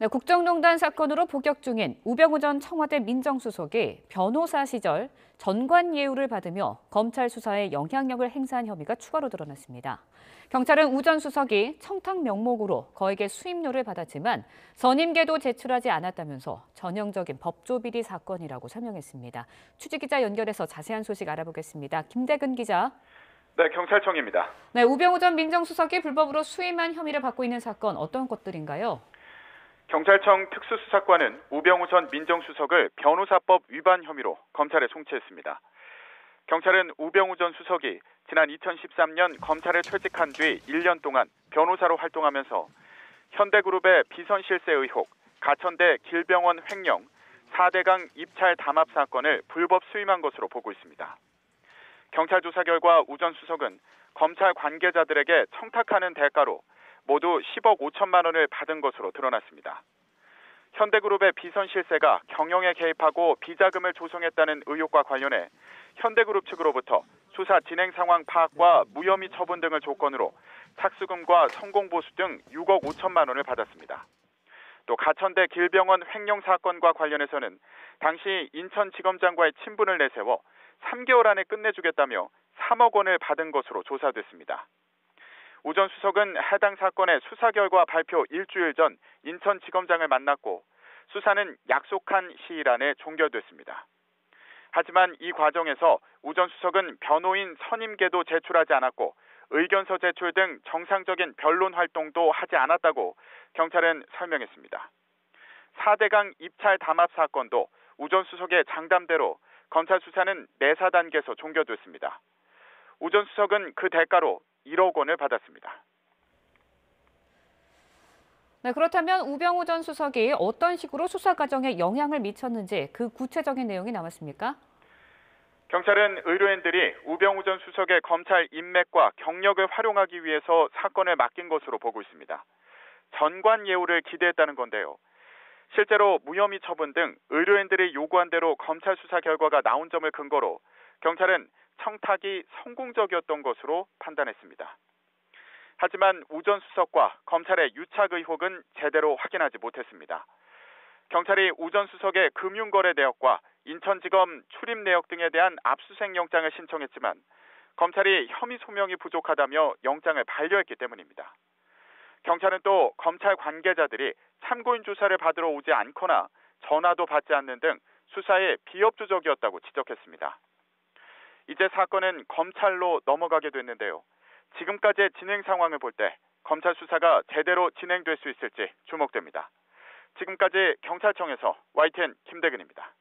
네, 국정농단 사건으로 복역 중인 우병우 전 청와대 민정수석이 변호사 시절 전관 예우를 받으며 검찰 수사에 영향력을 행사한 혐의가 추가로 드러났습니다. 경찰은 우 전 수석이 청탁 명목으로 거액의 수임료를 받았지만 선임계도 제출하지 않았다면서 전형적인 법조비리 사건이라고 설명했습니다. 취재기자 연결해서 자세한 소식 알아보겠습니다. 김대근 기자. 네, 경찰청입니다. 네, 우병우 전 민정수석이 불법으로 수임한 혐의를 받고 있는 사건 어떤 것들인가요? 경찰청 특수수사관은 우병우 전 민정수석을 변호사법 위반 혐의로 검찰에 송치했습니다. 경찰은 우병우 전 수석이 지난 2013년 검찰에 퇴직한 뒤 1년 동안 변호사로 활동하면서 현대그룹의 비선 실세 의혹, 가천대 길병원 횡령, 4대강 입찰 담합 사건을 불법 수임한 것으로 보고 있습니다. 경찰 조사 결과 우 전 수석은 검찰 관계자들에게 청탁하는 대가로 모두 10억 5천만 원을 받은 것으로 드러났습니다. 현대그룹의 비선 실세가 경영에 개입하고 비자금을 조성했다는 의혹과 관련해 현대그룹 측으로부터 수사 진행 상황 파악과 무혐의 처분 등을 조건으로 착수금과 성공보수 등 6억 5천만 원을 받았습니다. 또 가천대 길병원 횡령 사건과 관련해서는 당시 인천지검장과의 친분을 내세워 3개월 안에 끝내주겠다며 3억 원을 받은 것으로 조사됐습니다. 우 전 수석은 해당 사건의 수사 결과 발표 일주일 전 인천지검장을 만났고 수사는 약속한 시일 안에 종결됐습니다. 하지만 이 과정에서 우 전 수석은 변호인 선임계도 제출하지 않았고 의견서 제출 등 정상적인 변론 활동도 하지 않았다고 경찰은 설명했습니다. 4대강 입찰 담합 사건도 우 전 수석의 장담대로 검찰 수사는 내사 단계에서 종결됐습니다. 우 전 수석은 그 대가로 1억 원을 받았습니다. 네, 그렇다면 우병우 전 수석이 어떤 식으로 수사 과정에 영향을 미쳤는지 그 구체적인 내용이 남았습니까? 경찰은 의뢰인들이 우병우 전 수석의 검찰 인맥과 경력을 활용하기 위해서 사건을 맡긴 것으로 보고 있습니다. 전관 예우를 기대했다는 건데요. 실제로 무혐의 처분 등 의뢰인들이 요구한 대로 검찰 수사 결과가 나온 점을 근거로 경찰은 청탁이 성공적이었던 것으로 판단했습니다. 하지만 우 전 수석과 검찰의 유착 의혹은 제대로 확인하지 못했습니다. 경찰이 우 전 수석의 금융거래 내역과 인천지검 출입 내역 등에 대한 압수수색 영장을 신청했지만 검찰이 혐의 소명이 부족하다며 영장을 반려했기 때문입니다. 경찰은 또 검찰 관계자들이 참고인 조사를 받으러 오지 않거나 전화도 받지 않는 등 수사에 비협조적이었다고 지적했습니다. 이제 사건은 검찰로 넘어가게 됐는데요. 지금까지의 진행 상황을 볼 때 검찰 수사가 제대로 진행될 수 있을지 주목됩니다. 지금까지 경찰청에서 YTN 김대근입니다.